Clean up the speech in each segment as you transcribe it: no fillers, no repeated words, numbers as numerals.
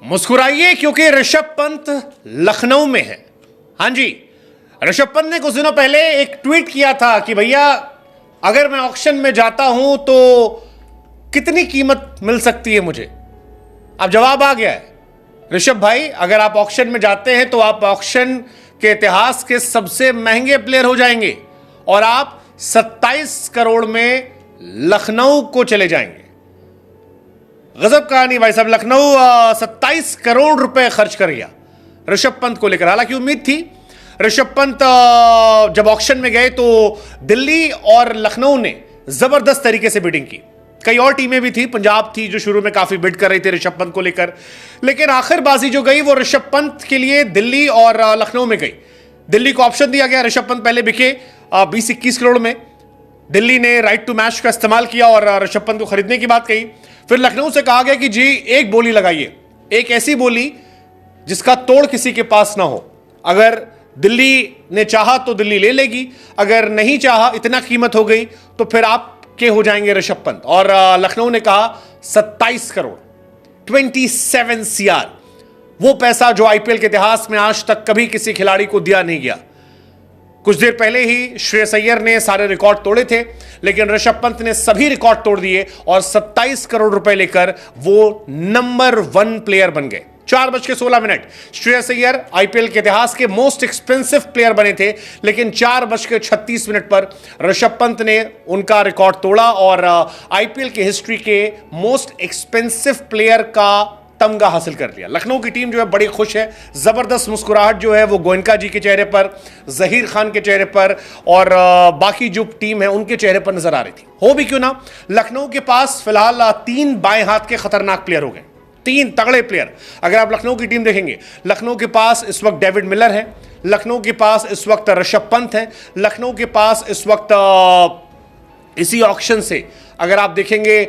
मुस्कुराइए क्योंकि ऋषभ पंत लखनऊ में है। हां जी, ऋषभ पंत ने कुछ दिनों पहले एक ट्वीट किया था कि भैया अगर मैं ऑक्शन में जाता हूं तो कितनी कीमत मिल सकती है मुझे। अब जवाब आ गया है ऋषभ भाई, अगर आप ऑक्शन में जाते हैं तो आप ऑक्शन के इतिहास के सबसे महंगे प्लेयर हो जाएंगे और आप 27 करोड़ में लखनऊ को चले जाएंगे। गजब कहानी भाई साहब। लखनऊ 27 करोड़ रुपए खर्च कर गया ऋषभ पंत को लेकर। हालांकि उम्मीद थी ऋषभ पंत जब ऑक्शन में गए तो दिल्ली और लखनऊ ने जबरदस्त तरीके से बिडिंग की। कई और टीमें भी थी, पंजाब थी जो शुरू में काफी बिड कर रही थी ऋषभ पंत को लेकर, लेकिन आखिर बाजी जो गई वो ऋषभ पंत के लिए दिल्ली और लखनऊ में गई। दिल्ली को ऑप्शन दिया गया, ऋषभ पंत पहले बिके 20-21 करोड़ में। दिल्ली ने राइट टू मैच का इस्तेमाल किया और ऋषभ पंत को खरीदने की बात कही। फिर लखनऊ से कहा गया कि जी एक बोली लगाइए, एक ऐसी बोली जिसका तोड़ किसी के पास ना हो। अगर दिल्ली ने चाहा तो दिल्ली ले लेगी, अगर नहीं चाहा, इतना कीमत हो गई तो फिर आप के हो जाएंगे ऋषभ पंत। और लखनऊ ने कहा 27 करोड़ 27 CR, वो पैसा जो आईपीएल के इतिहास में आज तक कभी किसी खिलाड़ी को दिया नहीं गया। कुछ देर पहले ही श्रेयस अय्यर ने सारे रिकॉर्ड तोड़े थे, लेकिन ऋषभ पंत ने सभी रिकॉर्ड तोड़ दिए और 27 करोड़ रुपए लेकर वो नंबर 1 प्लेयर बन गए। 4:16 श्रेयस अय्यर आईपीएल के इतिहास के मोस्ट एक्सपेंसिव प्लेयर बने थे, लेकिन 4:36 पर ऋषभ पंत ने उनका रिकॉर्ड तोड़ा और आईपीएल की हिस्ट्री के मोस्ट एक्सपेंसिव प्लेयर का तमगा हासिल कर लिया। लखनऊ की टीम जो है बड़ी खुश है। जबरदस्त मुस्कुराहट जो है वो गोयनका जी के चेहरे पर, जहीर खान के चेहरे पर और बाकी जो टीम है उनके चेहरे पर नजर आ रही थी। हो भी क्यों ना, लखनऊ के पास फिलहाल 3 बाएं हाथ के खतरनाक प्लेयर हो गए, 3 तगड़े प्लेयर। अगर आप लखनऊ की टीम देखेंगे, लखनऊ के पास इस वक्त डेविड मिलर है, लखनऊ के पास इस वक्त ऋषभ पंत है, लखनऊ के पास इस वक्त इसी ऑक्शन से अगर आप देखेंगे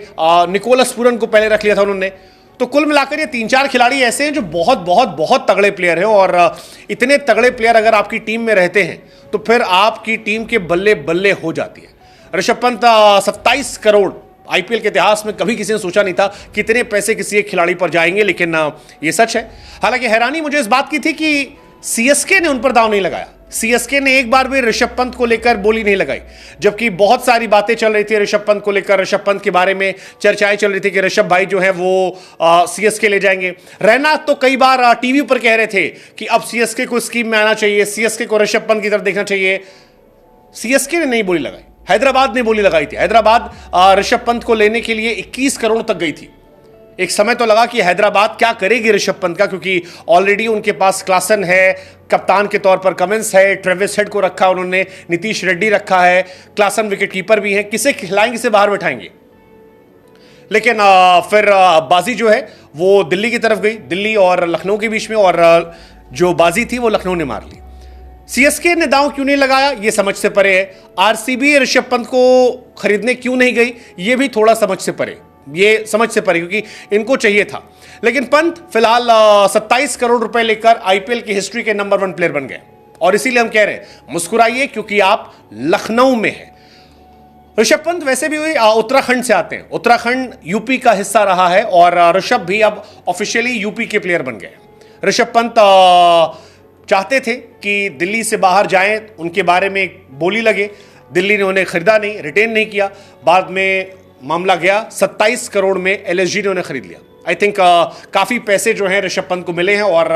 निकोलस पूरन को पहले रख लिया था उन्होंने। तो कुल मिलाकर ये 3-4 खिलाड़ी ऐसे हैं जो बहुत बहुत बहुत तगड़े प्लेयर हैं और इतने तगड़े प्लेयर अगर आपकी टीम में रहते हैं तो फिर आपकी टीम के बल्ले बल्ले हो जाती है। ऋषभ पंत 27 करोड़ आईपीएल के इतिहास में कभी किसी ने सोचा नहीं था कितने पैसे किसी एक खिलाड़ी पर जाएंगे, लेकिन ये सच है। हालांकि हैरानी मुझे इस बात की थी कि सीएसके ने उन पर दांव नहीं लगाया। सीएसके ने एक बार भी ऋषभ पंत को लेकर बोली नहीं लगाई, जबकि बहुत सारी बातें चल रही थी ऋषभ पंत को लेकर। ऋषभ पंत के बारे में चर्चाएं चल रही थी कि ऋषभ भाई जो है वो सीएसके ले जाएंगे। रैना तो कई बार टीवी पर कह रहे थे कि अब सीएसके को स्कीम में आना चाहिए, सीएसके को ऋषभ पंत की तरफ देखना चाहिए। सीएसके ने नहीं बोली लगाई, हैदराबाद ने बोली लगाई थी। हैदराबाद ऋषभ पंत को लेने के लिए 21 करोड़ तक गई थी। एक समय तो लगा कि हैदराबाद क्या करेगी ऋषभ पंत का, क्योंकि ऑलरेडी उनके पास क्लासन है, कप्तान के तौर पर कमिंस है, ट्रेविस हेड को रखा उन्होंने, नीतीश रेड्डी रखा है, क्लासन विकेट कीपर भी है, किसे खिलाएंगे, किसे बाहर बैठाएंगे। लेकिन फिर बाजी जो है वो दिल्ली की तरफ गई, दिल्ली और लखनऊ के बीच में, और जो बाजी थी वो लखनऊ ने मार ली। सीएसके ने दांव क्यों नहीं लगाया ये समझ से परे है। आरसीबी ऋषभ पंत को खरीदने क्यों नहीं गई ये भी थोड़ा समझ से परे, ये समझ से परे, क्योंकि इनको चाहिए था। लेकिन पंत फिलहाल 27 करोड़ रुपए लेकर आईपीएल की हिस्ट्री के नंबर 1 प्लेयर बन गए और इसीलिए हम कह रहे हैं मुस्कुराइए क्योंकि आप लखनऊ में हैं। ऋषभ पंत वैसे भी उत्तराखंड से आते हैं, उत्तराखंड यूपी का हिस्सा रहा है और ऋषभ भी अब ऑफिशियली यूपी के प्लेयर बन गए। ऋषभ पंत चाहते थे कि दिल्ली से बाहर जाएं, उनके बारे में बोली लगे, दिल्ली ने उन्हें खरीदा नहीं, रिटेन नहीं किया। बाद में मामला गया 27 करोड़ में एलएसजी ने उन्हें खरीद लिया। आई थिंक काफी पैसे जो हैं ऋषभ पंत को मिले हैं और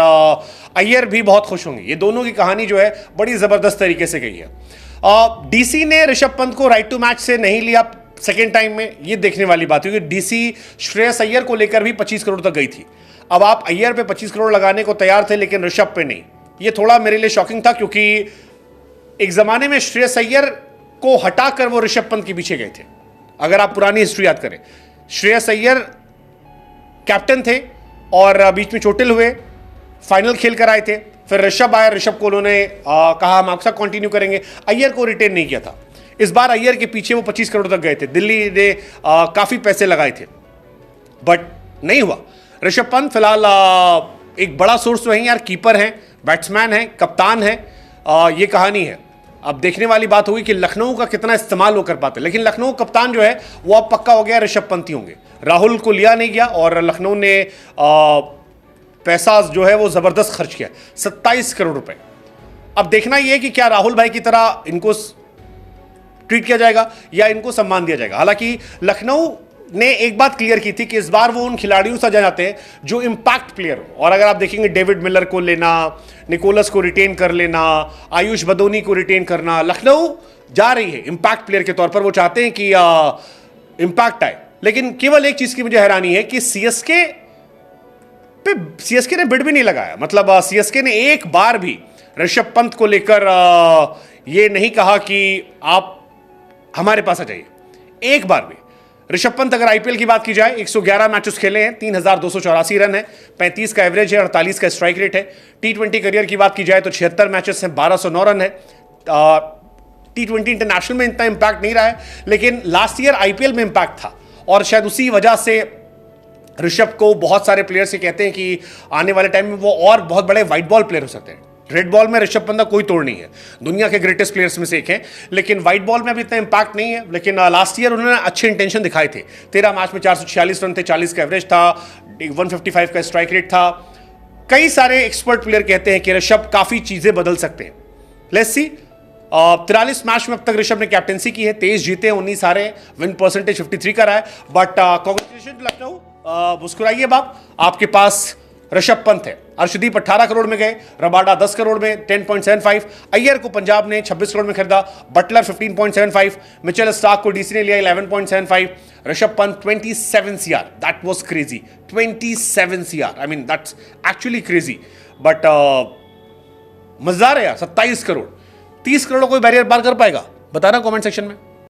अय्यर भी बहुत खुश होंगे। ये दोनों की कहानी जो है बड़ी जबरदस्त तरीके से गई है। डीसी ने ऋषभ पंत को राइट टू मैच से नहीं लिया सेकेंड टाइम में, ये देखने वाली बात है, क्योंकि डीसी श्रेयस अय्यर को लेकर भी 25 करोड़ तक गई थी। अब आप अय्यर पे 25 करोड़ लगाने को तैयार थे लेकिन ऋषभ पे नहीं। ये थोड़ा मेरे लिए शॉकिंग था, क्योंकि एक जमाने में श्रेयस अय्यर को हटाकर वो ऋषभ पंत के पीछे गए थे। अगर आप पुरानी हिस्ट्री याद करें, श्रेयस अय्यर कैप्टन थे और बीच में चोटिल हुए, फाइनल खेल कर आए थे, फिर ऋषभ आया, ऋषभ को उन्होंने कहा हम आपके साथ कंटिन्यू करेंगे, अय्यर को रिटेन नहीं किया था। इस बार अय्यर के पीछे वो 25 करोड़ तक गए थे, दिल्ली ने काफी पैसे लगाए थे बट नहीं हुआ। ऋषभ पंत फिलहाल एक बड़ा सोर्स तो है यार, कीपर हैं, बैट्समैन है, कप्तान है, ये कहानी है। अब देखने वाली बात होगी कि लखनऊ का कितना इस्तेमाल वो कर पाते हैं। लेकिन लखनऊ कप्तान जो है वो अब पक्का हो गया ऋषभ पंत ही होंगे। राहुल को लिया नहीं गया और लखनऊ ने पैसा जो है वो जबरदस्त खर्च किया, 27 करोड़ रुपए। अब देखना यह है कि क्या राहुल भाई की तरह इनको ट्रीट किया जाएगा या इनको सम्मान दिया जाएगा। हालांकि लखनऊ ने एक बात क्लियर की थी कि इस बार वो उन खिलाड़ियों से जाते हैं जो इंपैक्ट प्लेयर हो, और अगर आप देखेंगे डेविड मिलर को लेना, निकोलस को रिटेन कर लेना, आयुष बदोनी को रिटेन करना, लखनऊ जा रही है इंपैक्ट प्लेयर के तौर पर। वो चाहते हैं कि इंपैक्ट आए। लेकिन केवल एक चीज की मुझे हैरानी है कि सीएसके ने बिड भी नहीं लगाया। मतलब सीएसके ने एक बार भी ऋषभ पंत को लेकर ये नहीं कहा कि आप हमारे पास आ जाइए, एक बार भी। ऋषभ पंत अगर आईपीएल की बात की जाए 111 मैचेस खेले हैं, 3284 रन है, 35 का एवरेज है, 48 का स्ट्राइक रेट है। टी20 करियर की बात की जाए तो 76 मैचेस हैं, 1209 रन है। टी20 इंटरनेशनल में इतना इंपैक्ट नहीं रहा है, लेकिन लास्ट ईयर आईपीएल में इंपैक्ट था, और शायद उसी वजह से ऋषभ को बहुत सारे प्लेयर्स ये कहते हैं कि आने वाले टाइम में वो और बहुत बड़े वाइट बॉल प्लेयर हो सकते हैं। रेड बॉल में ऋषभ पंत का कोई तोड़ नहीं है, दुनिया के ग्रेटेस्ट प्लेयर्स में से एक है, लेकिन व्हाइट बॉल में अभी इतना इंपैक्ट नहीं है। लेकिन लास्ट ईयर उन्होंने अच्छे इंटेंशन दिखाए थे। 13 मैच में 446 रन थे, 40 का एवरेज था, 155 का स्ट्राइक रेट था। कई सारे एक्सपर्ट प्लेयर कहते हैं कि ऋषभ काफी चीजें बदल सकते हैं। Let's see. 43 मैच में अब तक ऋषभ ने कैप्टेंसी की है, 23 जीते, 19 हारे, विन परसेंटेज 53 का रहा है। बट कांग्रेचुलेशन लखनऊ, मुस्कुराइए बाप, आपके पास ऋषभ पंत है। अर्शदीप 18 करोड़ में गए, रबाडा 10 करोड़ में 10.75, अय्यर को पंजाब ने 26 करोड़ में खरीदा, बटलर 15.75, मिचेल स्टार्क को डीसी ने लिया 11.75, Rishabh Pant 27 CR। That was crazy, 27 CR। I mean that's actually crazy. But मजेदार है यार, 27 करोड़, 30 करोड़ कोई बैरियर पार कर पाएगा? बताना कमेंट सेक्शन में।